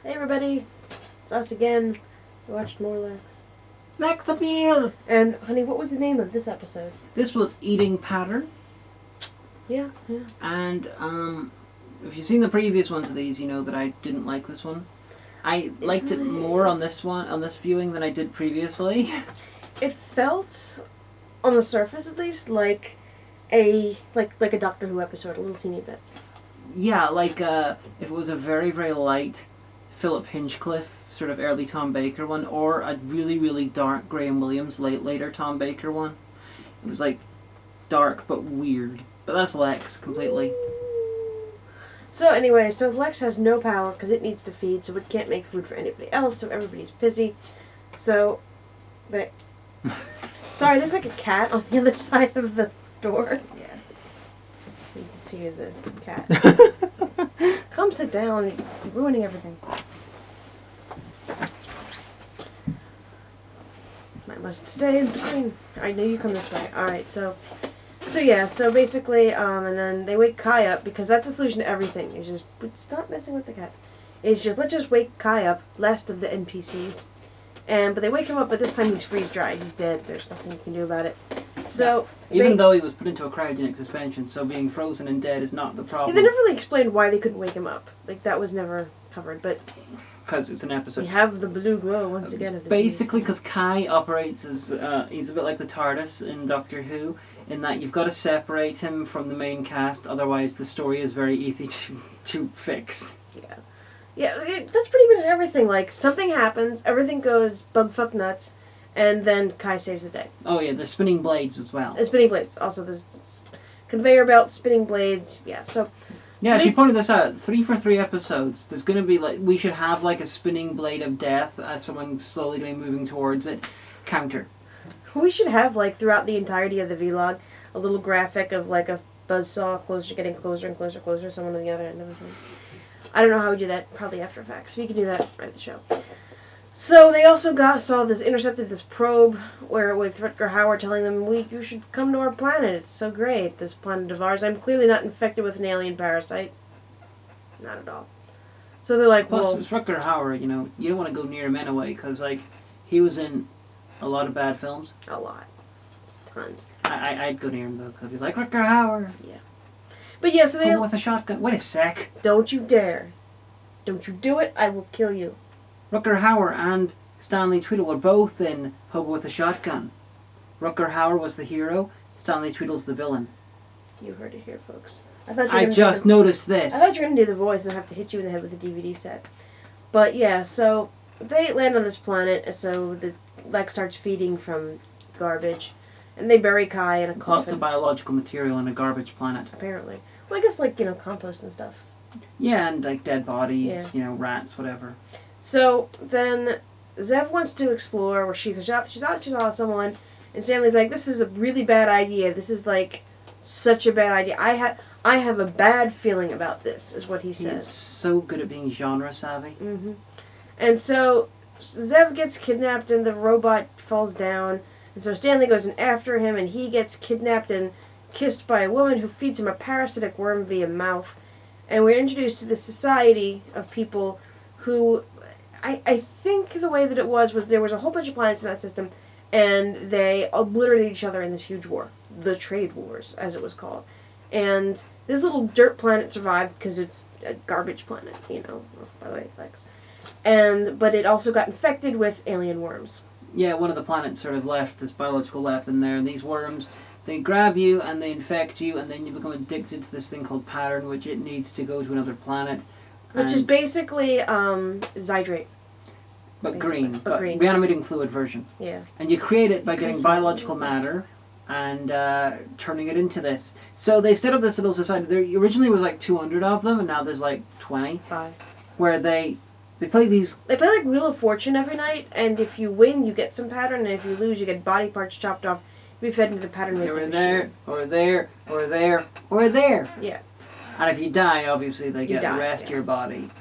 Hey everybody, it's us again. We watched more Lexx. Lexx appeal! And honey, what was the name of this episode? This was Eating Pattern. Yeah. And if you've seen the previous ones of these, you know that I didn't like this one. I liked it more on this viewing than I did previously. It felt, on the surface at least, like a Doctor Who episode, a little teeny bit. Yeah, like if it was a very, very light Philip Hinchcliffe, sort of early Tom Baker one, or a really, really dark Graham Williams, later Tom Baker one. It was like dark but weird. But that's Lexx completely. So anyway, Lexx has no power because it needs to feed, so it can't make food for anybody else, so everybody's busy. So, sorry, there's like a cat on the other side of the door. Yeah. You can see the cat. Come sit down, you're ruining everything. I must stay and scream. I know you come this way. Alright, so basically, and then they wake Kai up, because that's the solution to everything. It's just, stop messing with the cat. It's just, let's just wake Kai up, last of the NPCs. But they wake him up, but this time he's freeze-dried. He's dead. There's nothing you can do about it. So, even though he was put into a cryogenic suspension, so being frozen and dead is not the problem. Yeah, they never really explained why they couldn't wake him up. Like, that was never covered, but... Because it's an episode. We have the blue glow once again. Basically, because Kai operates as... he's a bit like the TARDIS in Doctor Who, in that you've got to separate him from the main cast, otherwise the story is very easy to fix. Yeah, that's pretty much everything. Like, something happens, everything goes bugfuck nuts, and then Kai saves the day. Oh yeah, there's spinning blades as well. And spinning blades. Also, there's conveyor belts, spinning blades, yeah, so... Yeah, she pointed this out. 3 for 3 episodes. There's going to be, like, we should have, like, a spinning blade of death as someone slowly moving towards it. Counter. We should have, like, throughout the entirety of the vlog, a little graphic of, like, a buzzsaw getting closer and closer, someone on the other end of it. I don't know how we do that. Probably After Effects. We can do that right at the show. So they also intercepted this probe with Rutger Hauer telling them, you should come to our planet. It's so great, this planet of ours. I'm clearly not infected with an alien parasite. Not at all. So they're like, Plus, it's Rutger Hauer, you know, you don't want to go near him anyway, because, like, he was in a lot of bad films. A lot. Tons. I'd go near him, though, because I'd be like, Rutger Hauer. Yeah. But yeah, so they... Come with a shotgun. Wait a sec. Don't you dare. Don't you do it, I will kill you. Rutger Hauer and Stanley Tweedle were both in Hobo with a Shotgun. Rutger Hauer was the hero, Stanley Tweedle's the villain. You heard it here, folks. I just noticed this. I thought you were going to do the voice and I'd have to hit you in the head with a DVD set. But yeah, so they land on this planet, so the Lexx starts feeding from garbage. And they bury Kai in a coffin. Lots of biological material on a garbage planet. Apparently. Well, I guess, like, compost and stuff. Yeah, and, like, dead bodies, rats, whatever. So, then, Zev wants to explore where she thought she saw someone, and Stanley's like, this is a really bad idea. This is, like, such a bad idea. I have a bad feeling about this, is what he says. He's so good at being genre savvy. Mm-hmm. And so, Zev gets kidnapped and the robot falls down, and so Stanley goes in after him, and he gets kidnapped and kissed by a woman who feeds him a parasitic worm via mouth. And we're introduced to this society of people who... I think the way that it was there was a whole bunch of planets in that system, and they obliterated each other in this huge war. The Trade Wars, as it was called. And this little dirt planet survived because it's a garbage planet, by the way, Lexx. But it also got infected with alien worms. Yeah, one of the planets sort of left this biological weapon there, and these worms, they grab you and they infect you, and then you become addicted to this thing called pattern, which it needs to go to another planet. Which is basically Zydrate. But green. Reanimating fluid version. Yeah. And you create it by getting biological matter and turning it into this. So they've set up this little society. There originally was like 200 of them, and now there's like 20. 5. Where they play these... They play like Wheel of Fortune every night, and if you win, you get some pattern, and if you lose, you get body parts chopped off. You be fed into the pattern making machine. There, or there, or there, or there. Yeah. And if you die, obviously, they get the rest of your body.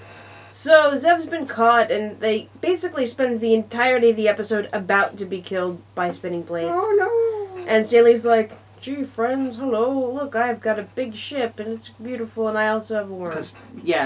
So, Zev's been caught, and they basically spends the entirety of the episode about to be killed by spinning blades. Oh, no! And Stanley's like, gee, friends, hello, look, I've got a big ship, and it's beautiful, and I also have a worm. Because,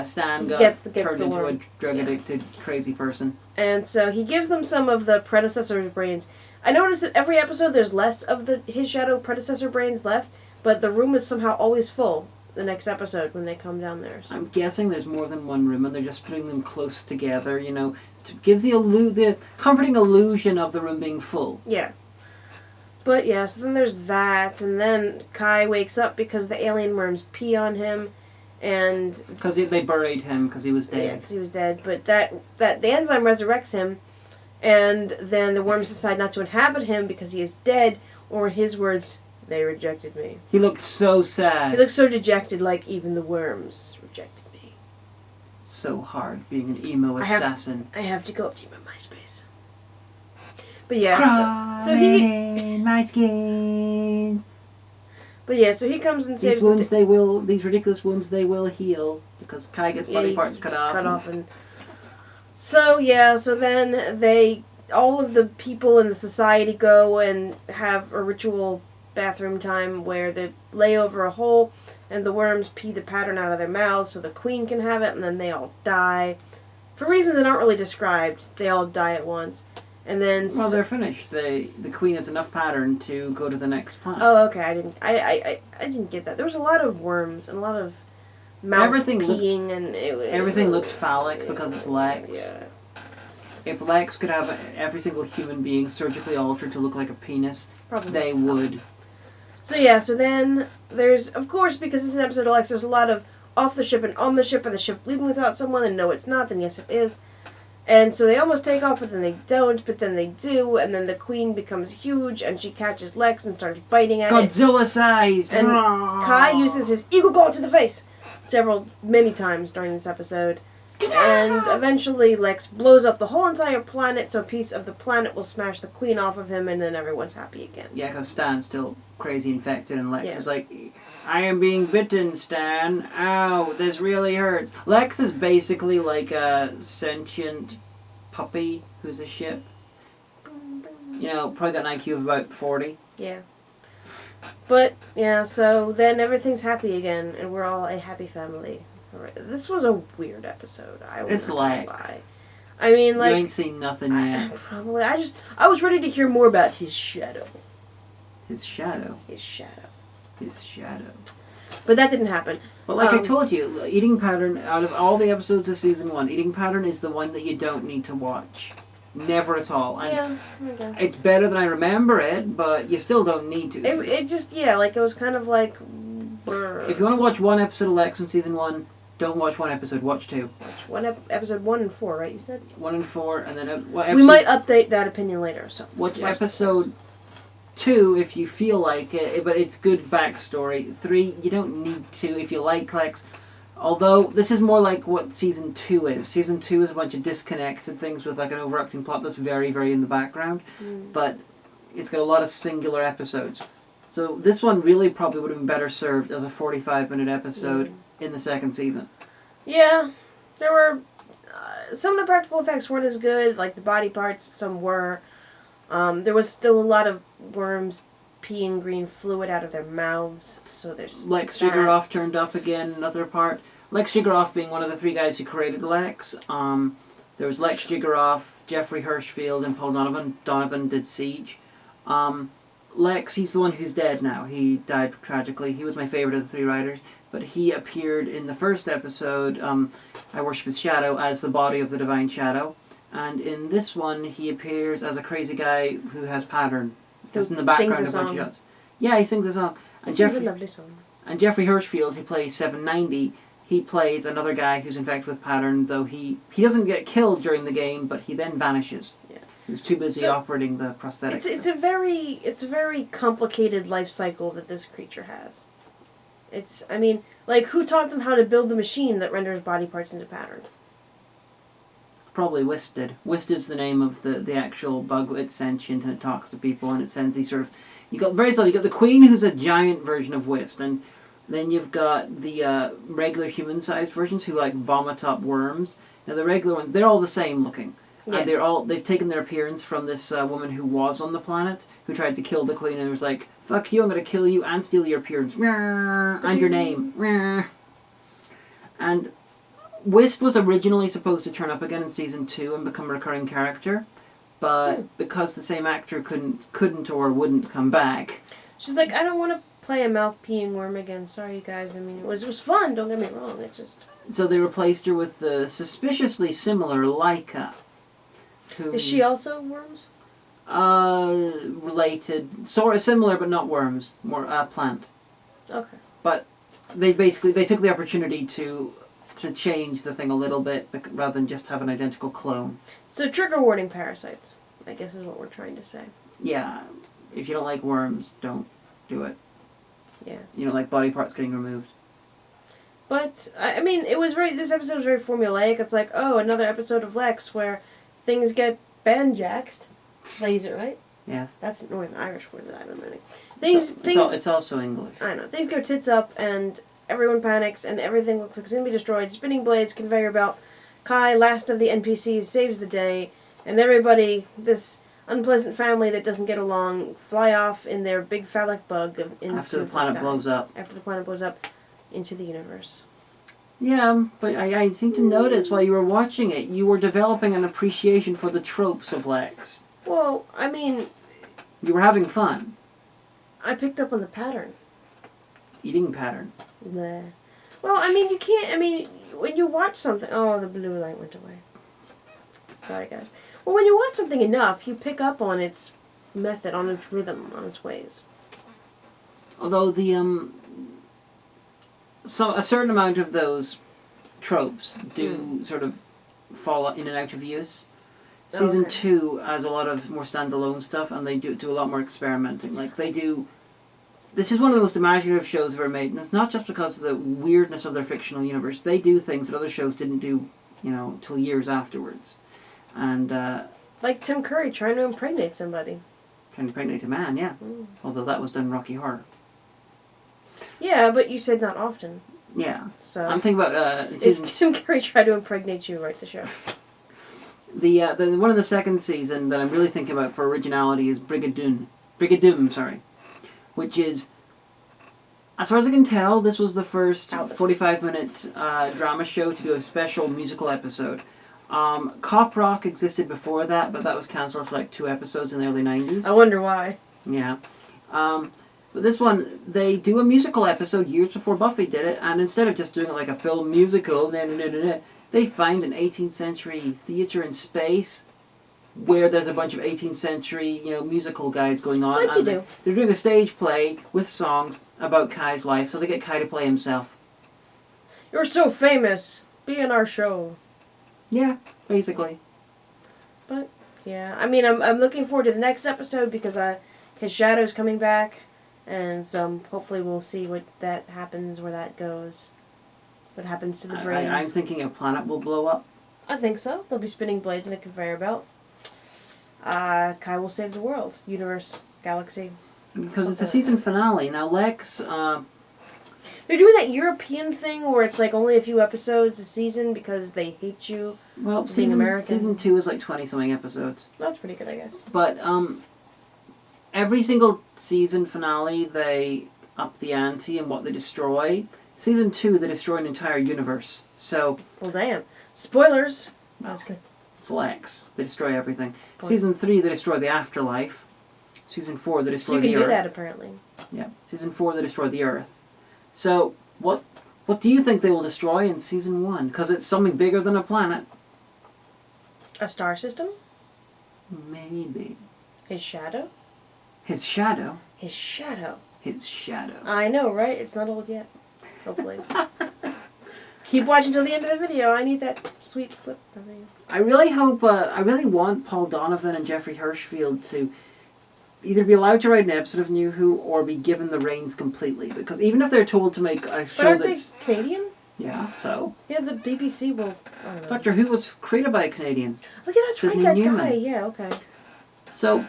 Stan got gets turned the into worm. a drug-addicted crazy person. And so he gives them some of the predecessor's brains. I noticed that every episode there's less of his shadow predecessor brains left, but the room is somehow always full the next episode when they come down there. So. I'm guessing there's more than one room, and they're just putting them close together, to give the comforting illusion of the room being full. Yeah. But yeah, so then there's that, and then Kai wakes up because the alien worms pee on him, and... Because they buried him because he was dead. Yeah, because he was dead. But that the enzyme resurrects him, and then the worms decide not to inhabit him because he is dead, or in his words, they rejected me. He looked so sad. He looked so dejected, like even the worms rejected me. So hard being an emo assassin. I have to go up to my MySpace. But yeah, so he... he... in my skin. But yeah, so he comes and saves... These ridiculous wounds, they will heal. Because Kai gets body parts cut off. So then all of the people in the society go and have a ritual bathroom time where they lay over a hole and the worms pee the pattern out of their mouths so the queen can have it, and then they all die. For reasons that aren't really described, they all die at once. And then... Well, they're finished. The queen has enough pattern to go to the next planet. Oh, okay. I didn't get that. There was a lot of worms and a lot of mouth peeing, and everything looked phallic because it's Lexx. Yeah. If Lexx could have every single human being surgically altered to look like a penis, probably they would. So then there's, of course, because it's an episode of Lexx, there's a lot of off the ship and on the ship, or the ship leaving without someone, and no, it's not, then yes, it is. And so they almost take off, but then they don't, but then they do, and then the queen becomes huge, and she catches Lexx and starts biting at Godzilla-sized! And Kai uses his eagle claw to the face many times during this episode. And eventually Lexx blows up the whole entire planet, so a piece of the planet will smash the queen off of him, and then everyone's happy again. Yeah, because Stan's still crazy infected, and Lexx is like, I am being bitten, Stan. Ow, this really hurts. Lexx is basically like a sentient puppy who's a ship. Probably got an IQ of about 40. Yeah. But, yeah, so then everything's happy again, and we're all a happy family. This was a weird episode. It's Lexx. I mean, like... You ain't seen nothing yet. Probably. I was ready to hear more about his shadow. His shadow? His shadow. His shadow. But that didn't happen. But like I told you, eating pattern, out of all the episodes of season 1, eating pattern is the one that you don't need to watch. Never at all. And yeah, it's better than I remember it, but you still don't need to. It just, it was kind of like... If you want to watch one episode of Lexx in season 1, don't watch one episode, watch 2. Episode 1 and 4, right, you said? 1 and 4, and then... we might update that opinion later, so... Watch episode 2 if you feel like it, but it's good backstory. 3, you don't need to if you like Lexx. Although, this is more like what season 2 is. Season 2 is a bunch of disconnected things with like an overarching plot that's very, very in the background. But it's got a lot of singular episodes. So this one really probably would have been better served as a 45-minute episode in the second season. Yeah, there were... some of the practical effects weren't as good, like the body parts, some were. There was still a lot of worms peeing green fluid out of their mouths, so there's... Lexx Jiggeroff turned up again, another part. Lexx Jiggeroff being one of the 3 guys who created Lexx. There was Lexx Jiggeroff, Jeffrey Hirschfield, and Paul Donovan. Donovan did Siege. Lexx, he's the one who's dead now. He died tragically. He was my favorite of the 3 writers. But he appeared in the first episode, I Worship His Shadow, as the body of the Divine Shadow. And in this one, he appears as a crazy guy who has pattern. Just in the background of a bunch of shots. Yeah, he sings a song. It's a lovely song. And Jeffrey Hirschfield, who plays 790, he plays another guy who's infected with pattern, though he doesn't get killed during the game, but he then vanishes. Yeah. He was too busy operating the prosthetics. It's a very complicated life cycle that this creature has. Who taught them how to build the machine that renders body parts into pattern? Probably Whist did. Whist is the name of the actual bug. It's sentient and it talks to people and it sends these sort of... You got the Queen, who's a giant version of Whist, and then you've got the regular human-sized versions who vomit up worms. Now the regular ones, they're all the same looking. Yeah. And they've taken their appearance from this woman who was on the planet, who tried to kill the Queen and was like, fuck you, I'm going to kill you and steal your appearance. And your name. And Whist was originally supposed to turn up again in season 2 and become a recurring character, but because the same actor couldn't or wouldn't come back. She's like, I don't want to play a mouth-peeing worm again. Sorry, you guys. I mean, it was fun, don't get me wrong. It just... So they replaced her with the suspiciously similar Laika. Who, is she also worms? Related. Sort of similar, but not worms. More plant. Okay. But they took the opportunity to change the thing a little bit rather than just have an identical clone. So trigger warning parasites, I guess is what we're trying to say. Yeah. If you don't like worms, don't do it. Yeah. You don't like body parts getting removed. But, I mean, this episode was very formulaic. It's like, oh, another episode of Lexx where things get banjaxed. Did I use it right? Yes. That's a Northern Irish word that I've been learning. It's also English. I know. Things go tits up and everyone panics and everything looks like it's going to be destroyed. Spinning blades, conveyor belt. Kai, last of the NPCs, saves the day. And everybody, this unpleasant family that doesn't get along, fly off in their big phallic bug after the planet blows up. After the planet blows up into the universe. Yeah, but I seem to notice while you were watching it, you were developing an appreciation for the tropes of Lexx. Well, I mean... You were having fun. I picked up on the pattern. Eating pattern. Nah. Well, I mean, you can't... I mean, when you watch something... Oh, the blue light went away. Sorry, guys. Well, when you watch something enough, you pick up on its method, on its rhythm, on its ways. Although a certain amount of those tropes do sort of fall in and out of use. Season 2 has a lot of more standalone stuff, and they do a lot more experimenting. Like, they do... This is one of the most imaginative shows ever made, and it's not just because of the weirdness of their fictional universe. They do things that other shows didn't do, till years afterwards. And, like Tim Curry trying to impregnate somebody. Trying to impregnate a man, yeah. Although that was done in Rocky Horror. Yeah, but you said not often. Yeah. So I'm thinking about... if Tim Curry tried to impregnate you, write the show. The one of the second season that I'm really thinking about for originality is Brigadoon, which is, as far as I can tell, this was the first 45-minute drama show to do a special musical episode. Cop Rock existed before that, but that was cancelled for like 2 episodes in the early 90s. I wonder why. Yeah. But this one, they do a musical episode years before Buffy did it, and instead of just doing it like a film musical, they find an 18th century theatre in space where there's a bunch of 18th century, musical guys going on. Like you do. They're doing a stage play with songs about Kai's life, so they get Kai to play himself. You're so famous. Be in our show. Yeah, basically. But, yeah. I mean, I'm looking forward to the next episode because his shadow's coming back. And so hopefully we'll see what that happens, where that goes. What happens to the brains. I'm thinking a planet will blow up. I think so. They'll be spinning blades in a conveyor belt. Kai will save the world. Universe. Galaxy. Because it's a season finale. Now, Lexx... They're doing that European thing where it's like only a few episodes a season because they hate you being American. Season 2 is like 20-something episodes. That's pretty good, I guess. But, every single season finale, they up the ante in what they destroy. Season 2, they destroy an entire universe. So... Well, damn. Spoilers. I was kidding. It's Lexx. They destroy everything. Season 3, they destroy the afterlife. Season 4, they destroy the Earth. You can do that, apparently. Yeah. Season 4, they destroy the Earth. So, what do you think they will destroy in Season 1? Because it's something bigger than a planet. A star system? Maybe. His shadow? His shadow? His shadow. His shadow. I know, right? It's not old yet. Hopefully. Keep watching till the end of the video. I need that sweet clip of you. I really hope, I really want Paul Donovan and Jeffrey Hirschfield to either be allowed to write an episode of New Who or be given the reins completely. Because even if they're told to make a show that's... But aren't they Canadian? Yeah, so... Yeah, the BBC will... I don't know. Doctor Who was created by a Canadian. Oh, yeah, that's right, that guy. Yeah, okay. So,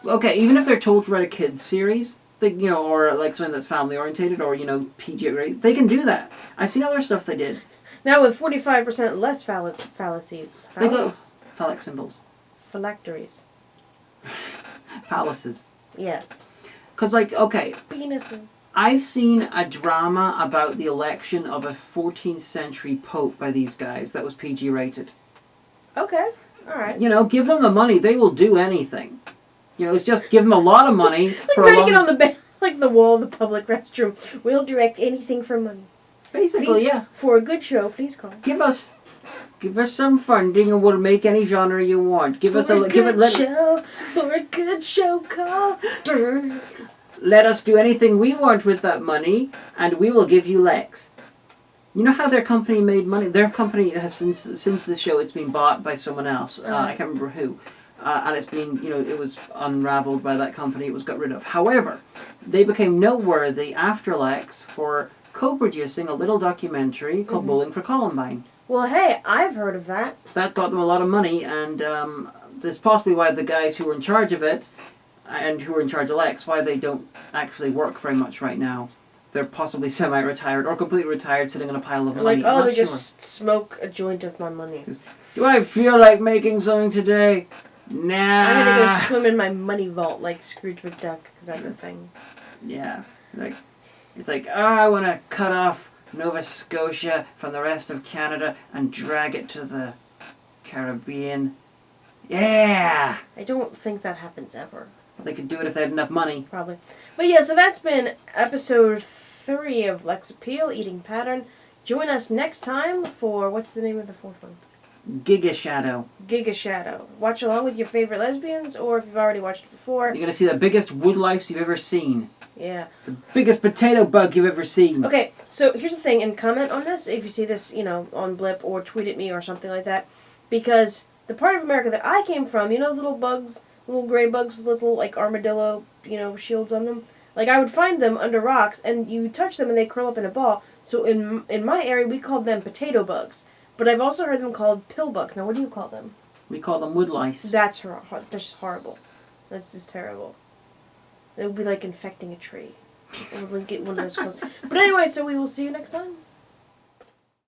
okay, even if they're told to write a kids series, they, or like something that's family orientated or, PG, they can do that. I've seen other stuff they did. Now with 45% less fallacies. They go... Phallic symbols. Phylacteries. Phalluses. Yeah. Because, like, okay, Penises. I've seen a drama about the election of a 14th century pope by these guys that was PG rated. Okay. All right. You know, give them the money, they will do anything. You know, it's just give them a lot of money Like for writing it on the like the wall of the public restroom. We'll direct anything for money. Basically, Please, yeah. For a good show, please call. Give us some funding, and we'll make any genre you want. Give us a good show. For a good show, call. Let us do anything we want with that money, and we will give you Lexx. You know how their company made money? Their company has since this show, it's been bought by someone else. I can't remember who. And it's been, you know, it was unraveled by that company. It was got rid of. However, they became noteworthy after Lexx for co-producing a little documentary called Bowling for Columbine. Well, hey, I've heard of that. That got them a lot of money, and that's possibly why the guys who were in charge of it and who were in charge of Lexx, why they don't actually work very much right now. They're possibly semi-retired or completely retired, sitting on a pile of money. Like, oh, they just smoke a joint of my money. Do I feel like making something today? Nah. I'm gonna go swim in my money vault like Scrooge McDuck, because that's a thing. Yeah. It's like, I want to cut off Nova Scotia from the rest of Canada and drag it to the Caribbean. Yeah! I don't think that happens ever. They could do it if they had enough money. Probably. But yeah, so that's been episode 3 of Lexx Appeal, Eating Pattern. Join us next time for, what's the name of the 4th one? Giga Shadow. Giga Shadow. Watch along with your favorite lesbians, or if you've already watched it before. You're going to see the biggest woodlice you've ever seen. Yeah. The biggest potato bug you've ever seen. Okay, so here's the thing, and comment on this if you see this, you know, on Blip, or tweet at me or something like that. Because the part of America that I came from, you know those little bugs, little gray bugs with little, like, armadillo, you know, shields on them? Like, I would find them under rocks, and you touch them and they curl up in a ball. So in my area, we called them potato bugs. But I've also heard them called pill bugs. Now, what do you call them? We call them woodlice. That's just horrible. That's just terrible. It would be like infecting a tree. It would get one of those. But anyway, so we will see you next time.